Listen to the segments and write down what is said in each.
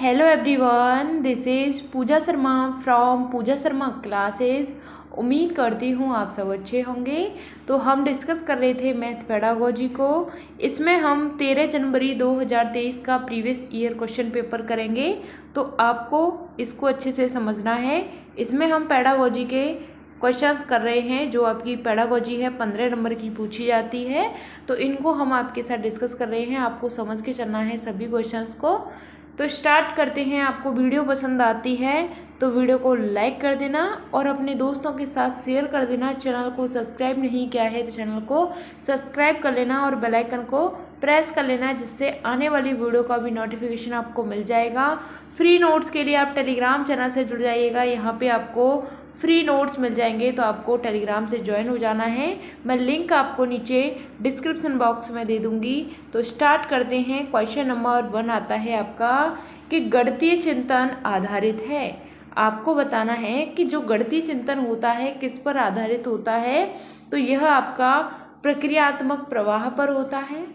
Hello everyone, this is Pooja Sharma from Pooja Sharma classes. उम्मीद करती हूँ आप सब अच्छे होंगे। तो हम डिस्कस कर रहे थे मैथ पेडागोजी को। इसमें हम 13 जनवरी 2023 का प्रीवियस ईयर क्वेश्चन पेपर करेंगे। तो आपको इसको अच्छे से समझना है। इसमें हम पेडागोजी के क्वेश्चंस कर रहे हैं। जो आपकी पेडागोजी है 15 नंबर की पूछी जाती है, तो इनको हम आपके साथ डिस्कस कर रहे हैं। आपको समझ के चलना है सभी क्वेश्चंस को। तो स्टार्ट करते हैं। आपको वीडियो पसंद आती है तो वीडियो को लाइक कर देना और अपने दोस्तों के साथ शेयर कर देना। चैनल को सब्सक्राइब नहीं किया है तो चैनल को सब्सक्राइब कर लेना और बेल आइकन को प्रेस कर लेना, जिससे आने वाली वीडियो का भी नोटिफिकेशन आपको मिल जाएगा। फ्री नोट्स के लिए आप टेलीग्राम चैनल से जुड़ जाइएगा। यहाँ पे आपको फ्री नोट्स मिल जाएंगे, तो आपको टेलीग्राम से ज्वाइन हो जाना है। मैं लिंक आपको नीचे डिस्क्रिप्शन बॉक्स में दे दूंगी। तो स्टार्ट करते हैं। क्वेश्चन नंबर 1 आता है आपका कि गणितीय चिंतन आधारित है। आपको बताना है कि जो गणितीय चिंतन होता है किस पर आधारित होता है। तो यह आपका प्रक्रियात्मक प्रवाह पर होता है।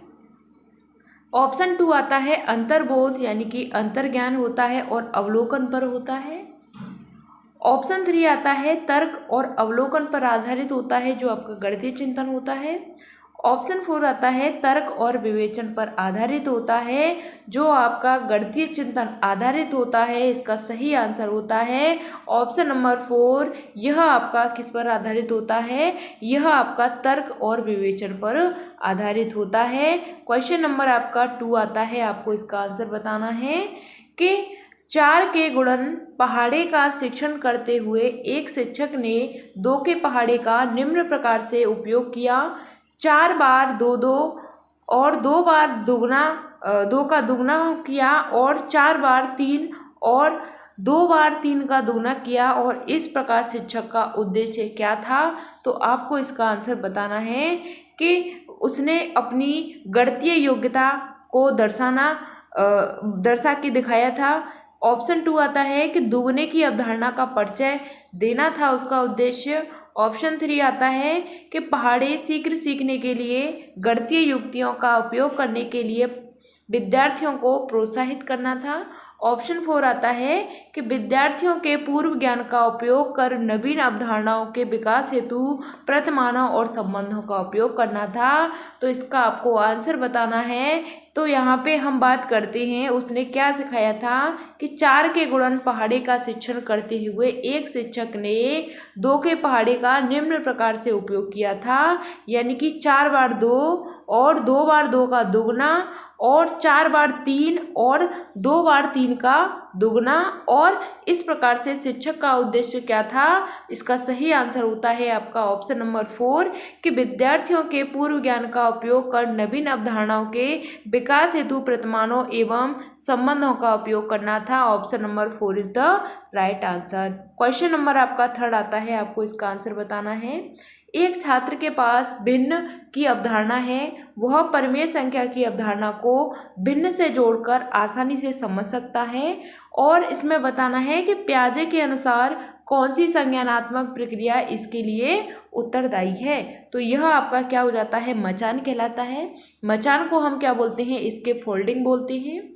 ऑप्शन 2 आता है अंतर्बोध यानी कि अंतर्ज्ञान होता है और अवलोकन पर होता है। ऑप्शन 3 आता है तर्क और अवलोकन पर आधारित होता है, जो आपका गणितीय चिंतन होता है। ऑप्शन 4 आता है तर्क और विवेचन पर आधारित होता है, जो आपका गणितीय चिंतन आधारित होता है। इसका सही आंसर होता है ऑप्शन नंबर 4। यह आपका किस पर आधारित होता है? यह आपका तर्क और विवेचन पर आधारित होता है। क्वेश्चन नंबर आपका 2 आता है। आपको इसका आंसर बताना है कि 4 के गुणन पहाड़े का शिक्षण करते हुए एक शिक्षक ने 2 के पहाड़े का निम्न प्रकार से उपयोग किया। 4 बार 2 2 और 2 बार दुगना 2 का दुगना किया और 4 बार 3 और 2 बार 3 का दुगना किया, और इस प्रकार शिक्षक का उद्देश्य क्या था? तो आपको इसका आंसर बताना है कि उसने अपनी गणितीय योग्यता को दर्शा के दिखाया था। ऑप्शन 2 आता है कि दुगने की अवधारणा का परिचय देना था उसका उद्देश्य। ऑप्शन 3 आता है कि पहाड़े शीघ्र सीखने के लिए गणितीय युक्तियों का उपयोग करने के लिए विद्यार्थियों को प्रोत्साहित करना था। ऑप्शन 4 आता है कि विद्यार्थियों के पूर्व ज्ञान का उपयोग कर नवीन अवधारणाओं के विकास हेतु प्रतिमानों और संबंधों का उपयोग करना था। तो इसका आपको आंसर बताना है। तो यहाँ पे हम बात करते हैं उसने क्या सिखाया था कि 4 के गुणन पहाड़े का शिक्षण करते हुए एक शिक्षक ने 2 के पहाड़े का निम्न प्रकार से उपयोग किया था, यानी कि 4 बार 2 और 2 बार 2 का दुगना और 4 बार 3 और 2 बार 3 का दुगना, और इस प्रकार से शिक्षक का उद्देश्य क्या था? इसका सही आंसर होता है आपका ऑप्शन नंबर 4 कि विद्यार्थियों के पूर्व ज्ञान का उपयोग कर नवीन अवधारणाओं के विकास हेतु प्रतिमानों एवं संबंधों का उपयोग करना था। Option number 4 is the right answer. Question number आपका 3 आता है। आपको इसका आंसर बताना है। एक छात्र के पास भिन्न की अवधारणा है, वह परिमेय संख्या की अवधारणा को भिन्न से जोड़कर आसानी से समझ सकता है, और इसमें बताना है कि पियाजे के अनुसार कौन सी संज्ञानात्मक प्रक्रिया इसके लिए उत्तरदायी है। तो यह आपका क्या हो जाता है? मचान कहलाता है। मचान को हम क्या बोलते हैं? इसके फोल्डिंग बोलते हैं।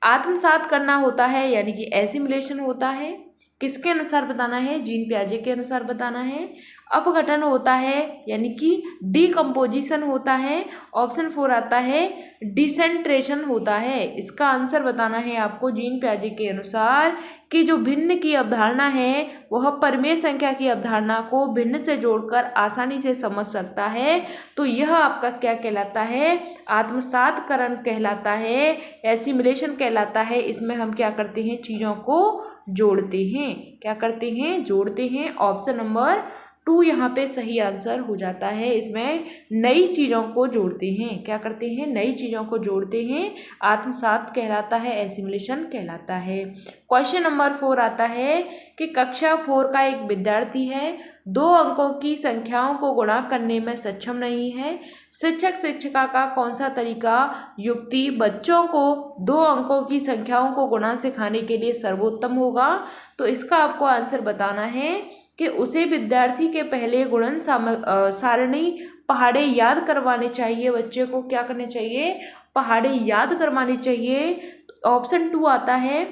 आत्मसात करना होता है यानी कि एसिमिलेशन होता है। किसके अनुसार बताना है? जीन पियाजे के अनुसार बताना है। अपघटन होता है यानी कि डीकम्पोजिशन होता है। ऑप्शन 4 आता है डिसेंट्रेशन होता है। इसका आंसर बताना है आपको जीन पियाजे के अनुसार कि जो भिन्न की अवधारणा है वह परिमेय संख्या की अवधारणा को भिन्न से जोड़कर आसानी से समझ सकता है। तो यह आपका क्या कहलाता है? आत्मसातकरण कहलाता है, एसिमिलेशन कहलाता है। इसमें हम क्या करते हैं? चीज़ों को जोड़ते हैं। क्या करते हैं? जोड़ते हैं। ऑप्शन नंबर 2 यहाँ पे सही आंसर हो जाता है। इसमें नई चीज़ों को जोड़ते हैं। क्या करते हैं? नई चीज़ों को जोड़ते हैं। आत्मसात कहलाता है, एसिमिलेशन कहलाता है। क्वेश्चन नंबर 4 आता है कि कक्षा 4 का एक विद्यार्थी है, 2 अंकों की संख्याओं को गुणा करने में सक्षम नहीं है। शिक्षक शिक्षिका का कौन सा तरीका युक्ति बच्चों को 2 अंकों की संख्याओं को गुणा सिखाने के लिए सर्वोत्तम होगा? तो इसका आपको आंसर बताना है कि उसे विद्यार्थी के पहले गुणन सारणी पहाड़े याद करवाने चाहिए। बच्चे को क्या करने चाहिए? पहाड़े याद करवाने चाहिए। ऑप्शन 2 आता है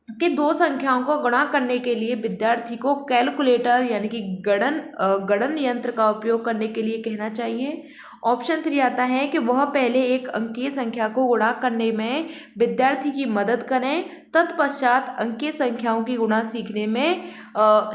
कि दो संख्याओं को गुणा करने के लिए विद्यार्थी को कैलकुलेटर यानी कि गणन यंत्र का उपयोग करने के लिए कहना चाहिए। ऑप्शन 3 आता है कि वह पहले एक अंकीय संख्या को गुणा करने में विद्यार्थी की मदद करें, तत्पश्चात अंकीय संख्याओं की गुणा सीखने में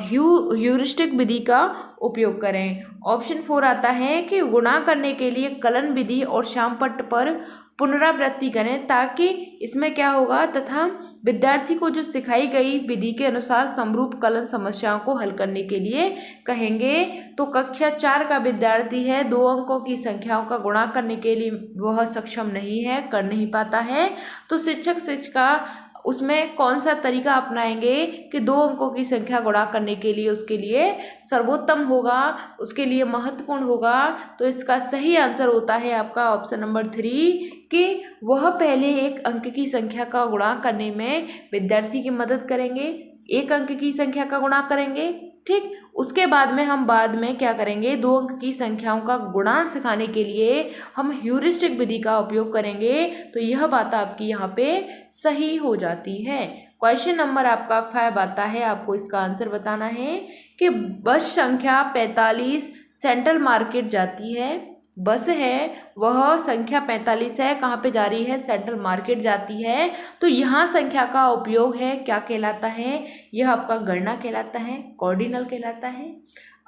ह्यूरिस्टिक विधि का उपयोग करें। ऑप्शन 4 आता है कि गुणा करने के लिए कलन विधि और श्यामपट्ट पर पुनरावृत्ति करें, ताकि इसमें क्या होगा तथा विद्यार्थी को जो सिखाई गई विधि के अनुसार समरूप कलन समस्याओं को हल करने के लिए कहेंगे। तो कक्षा 4 का विद्यार्थी है, 2 अंकों की संख्याओं का गुणा करने के लिए वह सक्षम नहीं है, कर नहीं पाता है, तो शिक्षक शिक्षिका उसमें कौन सा तरीका अपनाएंगे कि 2 अंकों की संख्या गुणा करने के लिए उसके लिए सर्वोत्तम होगा, उसके लिए महत्वपूर्ण होगा। तो इसका सही आंसर होता है आपका ऑप्शन नंबर 3 कि वह पहले एक अंक की संख्या का गुणा करने में विद्यार्थी की मदद करेंगे, एक अंक की संख्या का गुणा करेंगे, ठीक। उसके बाद में हम बाद में क्या करेंगे, 2 अंक की संख्याओं का गुणा सिखाने के लिए हम ह्यूरिस्टिक विधि का उपयोग करेंगे। तो यह बात आपकी यहाँ पे सही हो जाती है। क्वेश्चन नंबर आपका 5 आता है, आपको इसका आंसर बताना है कि बस संख्या 45 सेंट्रल मार्केट जाती है। बस है वह संख्या 45 है, कहाँ पे जा रही है, सेंट्रल मार्केट जाती है। तो यहाँ संख्या का उपयोग है, क्या कहलाता है, यह आपका गणना कहलाता है, कॉर्डिनल कहलाता है,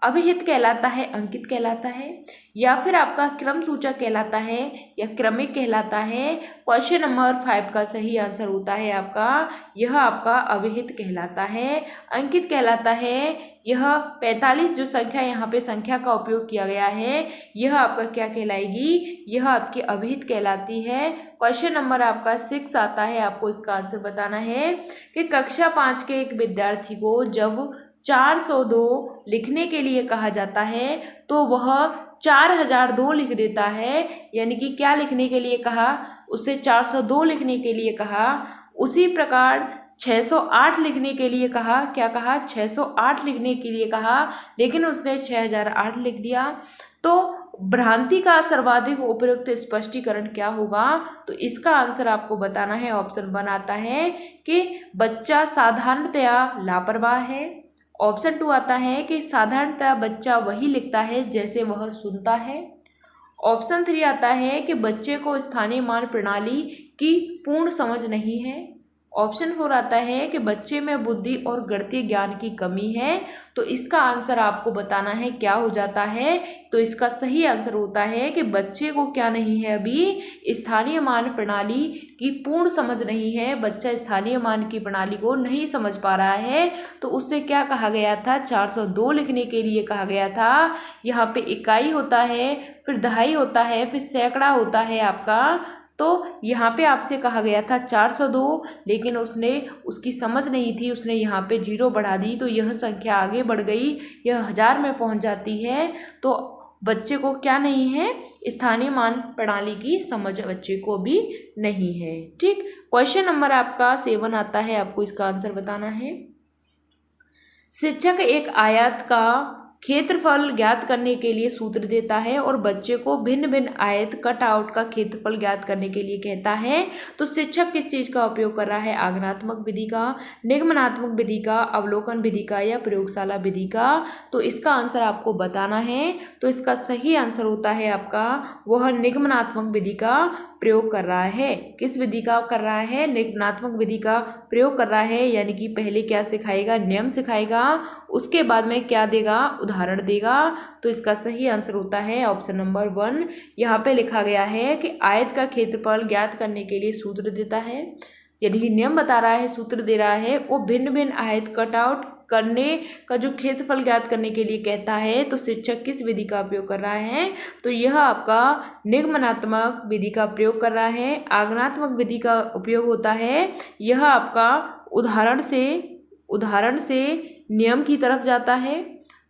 अभिहित कहलाता है, अंकित कहलाता है, या फिर आपका क्रम सूचक कहलाता है या क्रमिक कहलाता है। क्वेश्चन नंबर 5 का सही आंसर होता है आपका, यह आपका अभिहित कहलाता है, अंकित कहलाता है। यह 45 जो संख्या यहाँ पे संख्या का उपयोग किया गया है, यह आपका क्या कहलाएगी, यह आपकी अभिहित कहलाती है। क्वेश्चन नंबर आपका 6 आता है, आपको इसका आंसर बताना है कि कक्षा 5 के एक विद्यार्थी को जब 402 लिखने के लिए कहा जाता है तो वह 4002 लिख देता है। यानी कि क्या लिखने के लिए कहा, उससे 402 लिखने के लिए कहा। उसी प्रकार 608 लिखने के लिए कहा, क्या कहा, 608 लिखने के लिए कहा, लेकिन उसने 6008 लिख दिया। तो भ्रांति का सर्वाधिक उपयुक्त स्पष्टीकरण क्या होगा, तो इसका आंसर आपको बताना है। ऑप्शन 1 आता है कि बच्चा साधारणतया लापरवाह है। ऑप्शन 2 आता है कि साधारणतः बच्चा वही लिखता है जैसे वह सुनता है। ऑप्शन 3 आता है कि बच्चे को स्थानीय मान प्रणाली की पूर्ण समझ नहीं है। ऑप्शन 4 आता है कि बच्चे में बुद्धि और गणितीय ज्ञान की कमी है। तो इसका आंसर आपको बताना है क्या हो जाता है, तो इसका सही आंसर होता है कि बच्चे को क्या नहीं है, अभी स्थानीय मान प्रणाली की पूर्ण समझ नहीं है, बच्चा स्थानीय मान की प्रणाली को नहीं समझ पा रहा है। तो उससे क्या कहा गया था, 402 लिखने के लिए कहा गया था। यहाँ पे इकाई होता है, फिर दहाई होता है, फिर सैकड़ा होता है आपका। तो यहाँ पे आपसे कहा गया था 402, लेकिन उसने उसकी समझ नहीं थी, उसने यहाँ पे 0 बढ़ा दी, तो यह संख्या आगे बढ़ गई, यह 1000 में पहुँच जाती है। तो बच्चे को क्या नहीं है, स्थानीय मान प्रणाली की समझ बच्चे को भी नहीं है, ठीक। क्वेश्चन नंबर आपका 7 आता है, आपको इसका आंसर बताना है। शिक्षक एक आयत का क्षेत्रफल ज्ञात करने के लिए सूत्र देता है और बच्चे को भिन्न भिन्न आयत कट आउट का क्षेत्रफल ज्ञात करने के लिए कहता है। तो शिक्षक किस चीज़ का उपयोग कर रहा है, आगमनात्मक विधि का, निगमनात्मक विधि का, अवलोकन विधि का या प्रयोगशाला विधि का। तो इसका आंसर आपको बताना है। तो इसका सही आंसर होता है आपका, वह निगमनात्मक विधि का प्रयोग कर रहा है। किस विधि का कर रहा है, निगमनात्मक विधि का प्रयोग कर रहा है। यानी कि पहले क्या सिखाएगा, नियम सिखाएगा, उसके बाद में क्या देगा, उदाहरण देगा। तो इसका सही आंसर होता है ऑप्शन नंबर 1। यहाँ पे लिखा गया है कि आयत का क्षेत्रफल ज्ञात करने के लिए सूत्र देता है, यानी कि नियम बता रहा है, सूत्र दे रहा है, वो भिन्न भिन्न आयत कट आउट करने का जो क्षेत्रफल ज्ञात करने के लिए कहता है। तो शिक्षक किस विधि का उपयोग कर रहा है, तो यह आपका निगमनात्मक विधि का प्रयोग कर रहा है। आगमनात्मक विधि का उपयोग होता है, यह आपका उदाहरण से नियम की तरफ जाता है।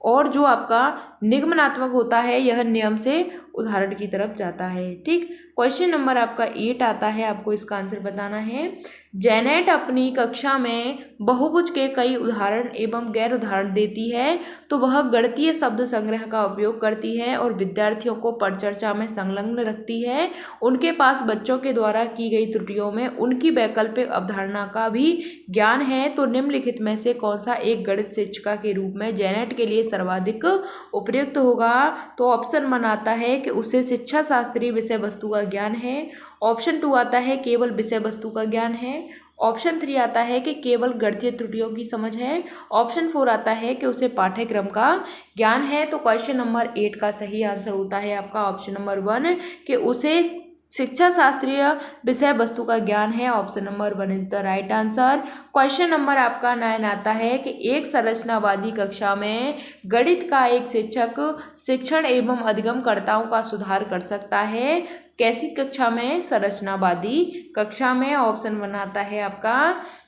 और जो आपका निगमनात्मक होता है, यह नियम से उदाहरण की तरफ जाता है। ठीक, क्वेश्चन नंबर आपका 8 आता है, आपको इसका आंसर बताना है। जेनेट अपनी कक्षा में बहुभुज के कई उदाहरण एवं गैर उदाहरण देती है, तो वह गणितीय शब्द संग्रह का उपयोग करती है और विद्यार्थियों को परिचर्चा में संलग्न रखती है। उनके पास बच्चों के द्वारा की गई त्रुटियों में उनकी वैकल्पिक अवधारणा का भी ज्ञान है, तो निम्नलिखित में से कौन सा एक गणित शिक्षिका के रूप में जेनेट के लिए सर्वाधिक उपयुक्त होगा? तो ऑप्शन 1 आता है कि उसे शिक्षा शास्त्रीय विषय वस्तु का ज्ञान है। ऑप्शन 2 आता है केवल विषय वस्तु का ज्ञान है। ऑप्शन 3 आता है कि केवल गणितीय त्रुटियों की समझ है। ऑप्शन 4 आता है कि उसे पाठ्यक्रम का ज्ञान है। तो क्वेश्चन नंबर 8 का सही आंसर होता है आपका ऑप्शन नंबर 1 कि उसे शिक्षा शास्त्रीय विषय वस्तु का ज्ञान है। Option number 1 is the right answer. Question number आपका 9 आता है कि एक संरचनावादी कक्षा में गणित का एक शिक्षक शिक्षण एवं अधिगमकर्ताओं का सुधार कर सकता है। कैसी कक्षा में? संरचनावादी कक्षा में। ऑप्शन 1 आता है आपका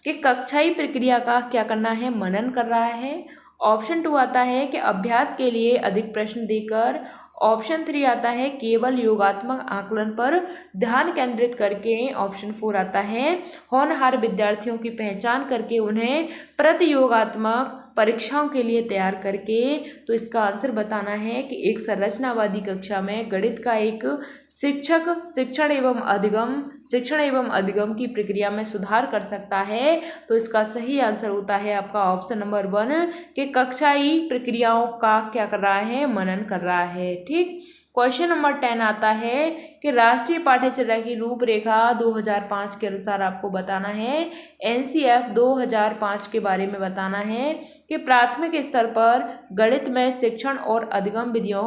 कि कक्षाई प्रक्रिया का क्या करना है? मनन कर रहा है। ऑप्शन 2 आता है कि अभ्यास के लिए अधिक प्रश्न देकर। ऑप्शन 3 आता है केवल योगात्मक आकलन पर ध्यान केंद्रित करके। ऑप्शन 4 आता है होनहार विद्यार्थियों की पहचान करके उन्हें प्रतियोगात्मक परीक्षाओं के लिए तैयार करके। तो इसका आंसर बताना है कि एक संरचनावादी कक्षा में गणित का एक शिक्षक शिक्षण एवं अधिगम की प्रक्रिया में सुधार कर सकता है। तो इसका सही आंसर होता है आपका ऑप्शन नंबर 1 कि कक्षाई प्रक्रियाओं का क्या कर रहा है? मनन कर रहा है। ठीक, क्वेश्चन नंबर 10 आता है कि राष्ट्रीय पाठ्यचर्या की रूपरेखा 2005 के अनुसार आपको बताना है। एनसीएफ 2005 के बारे में बताना है कि प्राथमिक स्तर पर गणित में शिक्षण और अधिगम विधियों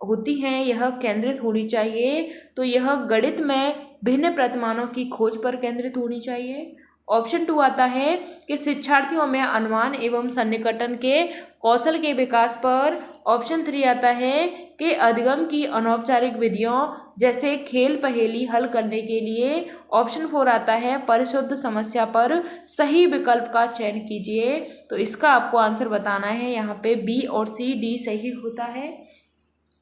होती हैं, यह केंद्रित होनी चाहिए। तो यह गणित में भिन्न प्रतिमानों की खोज पर केंद्रित होनी चाहिए। ऑप्शन 2 आता है कि शिक्षार्थियों में अनुमान एवं सन्निकटन के कौशल के विकास पर। ऑप्शन 3 आता है कि अधिगम की अनौपचारिक विधियों जैसे खेल पहेली हल करने के लिए। ऑप्शन 4 आता है परिशुद्ध समस्या पर सही विकल्प का चयन कीजिए। तो इसका आपको आंसर बताना है। यहाँ पे बी और सी डी सही होता है।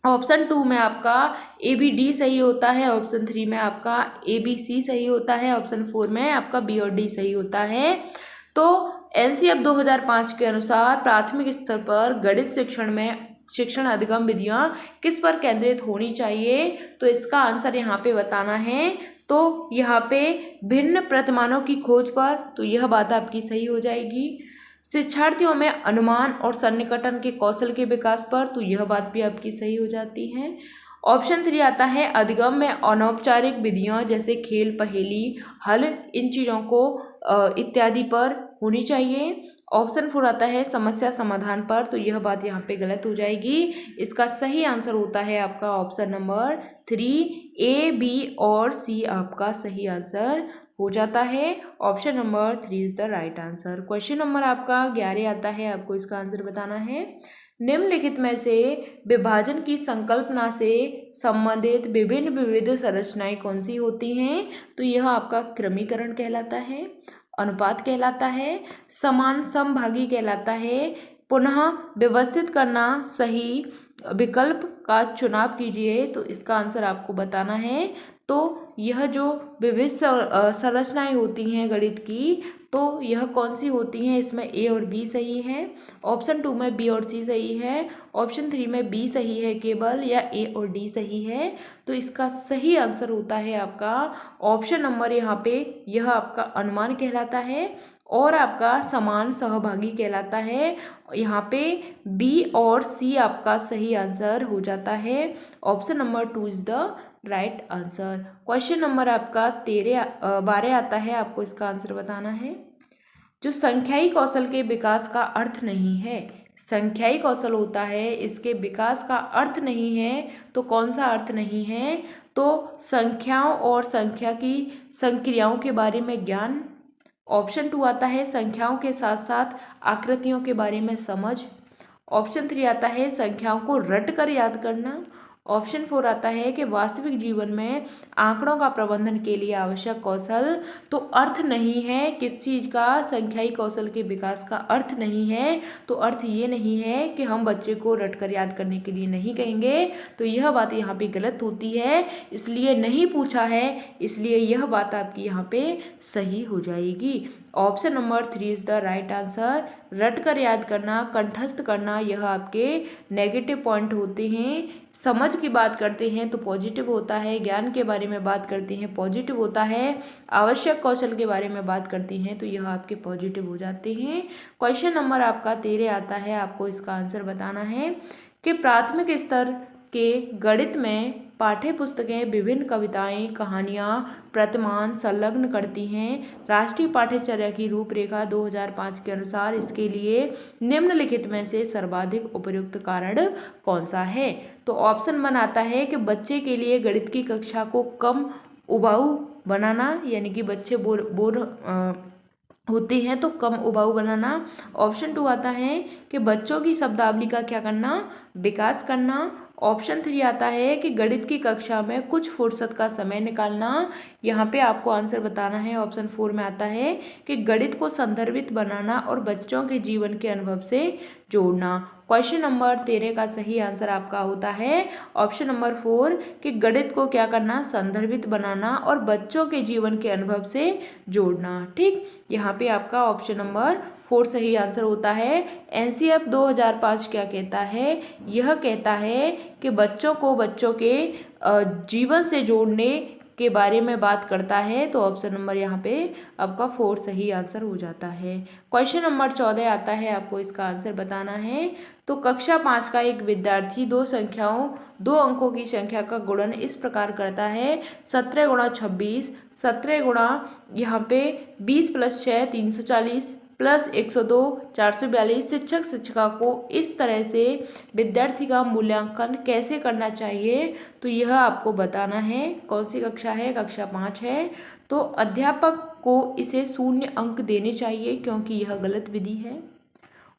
ऑप्शन 2 में आपका ए बी डी सही होता है। ऑप्शन 3 में आपका ए बी सी सही होता है। ऑप्शन 4 में आपका बी और डी सही होता है। तो एनसीएफ 2005 के अनुसार प्राथमिक स्तर पर गणित शिक्षण में शिक्षण अधिगम विधियां किस पर केंद्रित होनी चाहिए? तो इसका आंसर यहाँ पे बताना है। तो यहाँ पे भिन्न प्रतिमानों की खोज पर, तो यह बात आपकी सही हो जाएगी। शिक्षार्थियों में अनुमान और सन्निकटन के कौशल के विकास पर, तो यह बात भी आपकी सही हो जाती है। ऑप्शन 3 आता है अधिगम में अनौपचारिक विधियां जैसे खेल पहेली हल, इन चीज़ों को इत्यादि पर होनी चाहिए। ऑप्शन 4 आता है समस्या समाधान पर, तो यह बात यहाँ पे गलत हो जाएगी। इसका सही आंसर होता है आपका ऑप्शन नंबर 3, ए बी और सी आपका सही आंसर हो जाता है। Option number 3 is the right answer. Question number आपका 11 आता है, आपको इसका आंसर बताना है। निम्नलिखित में से विभाजन की संकल्पना से संबंधित विभिन्न विविध संरचनाएं कौन सी होती हैं? तो यह आपका क्रमीकरण कहलाता है, अनुपात कहलाता है, समान समभागी कहलाता है, पुनः व्यवस्थित करना, सही विकल्प का चुनाव कीजिए। तो इसका आंसर आपको बताना है। तो यह जो विविध संरचनाएं होती हैं गणित की, तो यह कौन सी होती हैं? इसमें ए और बी सही है। ऑप्शन 2 में बी और सी सही है। ऑप्शन 3 में बी सही है केवल, या ए और डी सही है। तो इसका सही आंसर होता है आपका ऑप्शन नंबर, यहाँ पे यह आपका अनुमान कहलाता है और आपका समान सहभागी कहलाता है। यहाँ पे बी और सी आपका सही आंसर हो जाता है। Option number 2 is the right answer. Question number आपका 12 आता है, आपको इसका आंसर बताना है। जो संख्याई कौशल के विकास का अर्थ नहीं है, संख्याई कौशल होता है इसके विकास का अर्थ नहीं है, तो कौन सा अर्थ नहीं है? तो संख्याओं और संख्या की संक्रियाओं के बारे में ज्ञान। ऑप्शन 2 आता है संख्याओं के साथ साथ आकृतियों के बारे में समझ। ऑप्शन 3 आता है संख्याओं को रट कर याद करना। ऑप्शन 4 आता है कि वास्तविक जीवन में आंकड़ों का प्रबंधन के लिए आवश्यक कौशल। तो अर्थ नहीं है किस चीज़ का, संख्याई कौशल के विकास का अर्थ नहीं है। तो अर्थ ये नहीं है कि हम बच्चे को रटकर याद करने के लिए नहीं कहेंगे। तो यह बात यहाँ पे गलत होती है, इसलिए नहीं पूछा है, इसलिए यह बात आपकी यहाँ पे सही हो जाएगी। Option number 3 is the right answer. रट कर याद करना, कंठस्थ करना, यह आपके नेगेटिव पॉइंट होते हैं। समझ की बात करते हैं तो पॉजिटिव होता है, ज्ञान के बारे में बात करते हैं पॉजिटिव होता है, आवश्यक कौशल के बारे में बात करती हैं तो यह आपके पॉजिटिव हो जाते हैं। क्वेश्चन नंबर आपका 13 आता है, आपको इसका आंसर बताना है कि प्राथमिक स्तर के गणित में पाठ्य पुस्तकें विभिन्न कविताएं, कहानियां, प्रतिमान संलग्न करती हैं। राष्ट्रीय पाठ्यचर्या की रूपरेखा 2005 के अनुसार इसके लिए निम्नलिखित में से सर्वाधिक उपयुक्त कारण कौन सा है। तो ऑप्शन 1 आता है कि बच्चे के लिए गणित की कक्षा को कम उबाऊ बनाना, यानी कि बच्चे बोर होते हैं तो कम उबाऊ बनाना। ऑप्शन 2 आता है कि बच्चों की शब्दावली का क्या करना, विकास करना। ऑप्शन 3 आता है कि गणित की कक्षा में कुछ फुर्सत का समय निकालना। यहाँ पे आपको आंसर बताना है। ऑप्शन 4 में आता है कि गणित को संदर्भित बनाना और बच्चों के जीवन के अनुभव से जोड़ना। क्वेश्चन नंबर 13 का सही आंसर आपका होता है ऑप्शन नंबर 4 कि गणित को क्या करना, संदर्भित बनाना और बच्चों के जीवन के अनुभव से जोड़ना। ठीक, यहाँ पे आपका ऑप्शन नंबर 4 सही आंसर होता है। एनसीएफ 2005 क्या कहता है, यह कहता है कि बच्चों को बच्चों के जीवन से जोड़ने के बारे में बात करता है। तो ऑप्शन नंबर यहाँ पे आपका 4 सही आंसर हो जाता है। क्वेश्चन नंबर 14 आता है, आपको इसका आंसर बताना है। तो कक्षा 5 का एक विद्यार्थी दो अंकों की संख्या का गुणन इस प्रकार करता है 17 गुणा 26, 17 गुणा यहाँ पे 20 + 6 340 प्लस 102 442। शिक्षक शिक्षिका को इस तरह से विद्यार्थी का मूल्यांकन कैसे करना चाहिए, तो यह आपको बताना है। कौन सी कक्षा है, कक्षा 5 है। तो अध्यापक को इसे 0 अंक देने चाहिए क्योंकि यह गलत विधि है।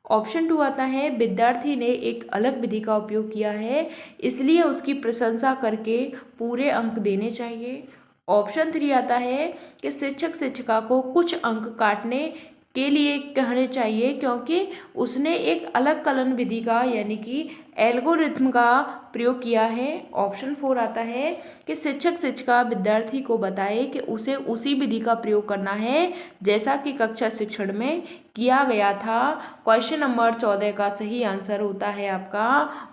ऑप्शन 2 आता है विद्यार्थी ने एक अलग विधि का उपयोग किया है इसलिए उसकी प्रशंसा करके पूरे अंक देने चाहिए। ऑप्शन 3 आता है कि शिक्षक शिक्षिका को कुछ अंक काटने के लिए कहने चाहिए क्योंकि उसने एक अलग कलन विधि का यानी कि एल्गोरिथम का प्रयोग किया है। ऑप्शन 4 आता है कि शिक्षक शिक्षिका विद्यार्थी को बताए कि उसे उसी विधि का प्रयोग करना है जैसा कि कक्षा शिक्षण में किया गया था। क्वेश्चन नंबर 14 का सही आंसर होता है आपका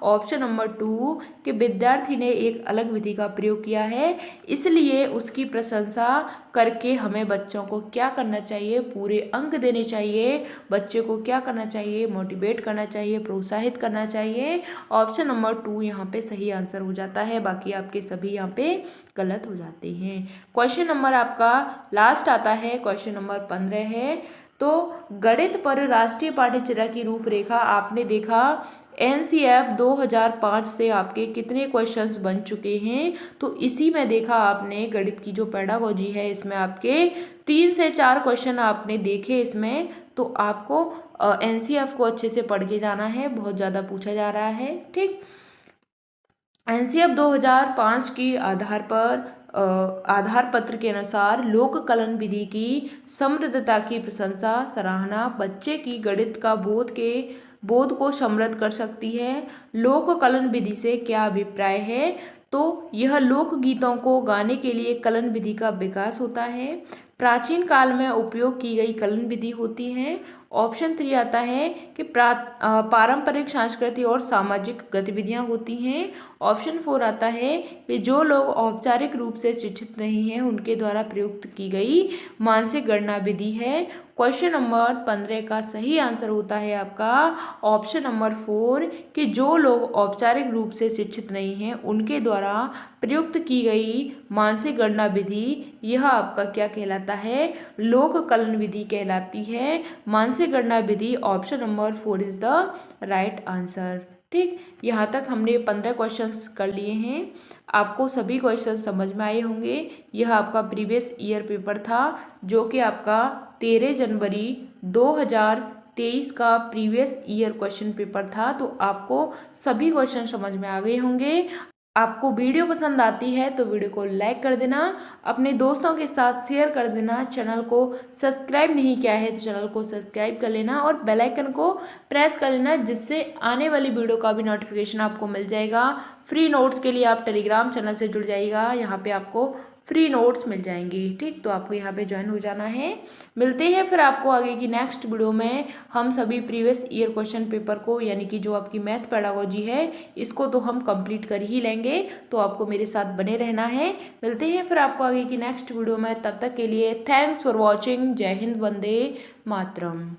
ऑप्शन नंबर 2 कि विद्यार्थी ने एक अलग विधि का प्रयोग किया है इसलिए उसकी प्रशंसा करके हमें बच्चों को क्या करना चाहिए, पूरे अंक देने चाहिए। बच्चे को क्या करना चाहिए, मोटिवेट करना चाहिए, प्रोत्साहित करना चाहिए। ऑप्शन नंबर 2 यहाँ पे सही आंसर हो जाता है, बाकी आपके सभी यहाँ पे गलत हो जाते हैं। क्वेश्चन नंबर आपका लास्ट आता है, क्वेश्चन नंबर 15 है। तो गणित पर राष्ट्रीय पाठ्यचर्या की रूपरेखा आपने देखा एनसीएफ 2005 से आपके कितने क्वेश्चंस बन चुके हैं, तो इसी में देखा आपने गणित की जो पेडागोजी है इसमें आपके 3 से 4 क्वेश्चन आपने देखे इसमें। तो आपको एनसीएफ को अच्छे से पढ़ के जाना है, बहुत ज़्यादा पूछा जा रहा है। ठीक, एनसीएफ 2005 की आधार पत्र के अनुसार लोक कलन विधि की समृद्धता की प्रशंसा सराहना बच्चे की गणित का बोध को समृद्ध कर सकती है। लोक कलन विधि से क्या अभिप्राय है, तो यह लोकगीतों को गाने के लिए कलन विधि का विकास होता है। प्राचीन काल में उपयोग की गई कलन विधि होती है। ऑप्शन 3 आता है कि पारंपरिक सांस्कृतिक और सामाजिक गतिविधियां होती हैं। ऑप्शन 4 आता है कि जो लोग औपचारिक रूप से शिक्षित नहीं हैं उनके द्वारा प्रयुक्त की गई मानसिक गणना विधि है। क्वेश्चन नंबर 15 का सही आंसर होता है आपका ऑप्शन नंबर 4 कि जो लोग औपचारिक रूप से शिक्षित नहीं हैं उनके द्वारा प्रयुक्त की गई मानसिक गणना विधि, यह आपका क्या कहलाता है, लोक कलन विधि कहलाती है। मानसिक गणना विधि option number 4 is the right answer. ठीक, यहाँ तक हमने 15 क्वेश्चंस कर लिए हैं। आपको सभी क्वेश्चन समझ में आए होंगे। यह आपका प्रीवियस ईयर पेपर था जो कि आपका 13 जनवरी 2023 का प्रीवियस ईयर क्वेश्चन पेपर था। तो आपको सभी क्वेश्चन समझ में आ गए होंगे। आपको वीडियो पसंद आती है तो वीडियो को लाइक कर देना, अपने दोस्तों के साथ शेयर कर देना। चैनल को सब्सक्राइब नहीं किया है तो चैनल को सब्सक्राइब कर लेना और बेल आइकन को प्रेस कर लेना, जिससे आने वाली वीडियो का भी नोटिफिकेशन आपको मिल जाएगा। फ्री नोट्स के लिए आप टेलीग्राम चैनल से जुड़ जाइएगा, यहाँ पे आपको फ्री नोट्स मिल जाएंगे। ठीक, तो आपको यहाँ पे ज्वाइन हो जाना है। मिलते हैं फिर आपको आगे की नेक्स्ट वीडियो में। हम सभी प्रीवियस ईयर क्वेश्चन पेपर को, यानी कि जो आपकी मैथ पेडागोजी है, इसको तो हम कंप्लीट कर ही लेंगे। तो आपको मेरे साथ बने रहना है। मिलते हैं फिर आपको आगे की नेक्स्ट वीडियो में। तब तक के लिए थैंक्स फॉर वॉचिंग। जय हिंद, वंदे मातरम।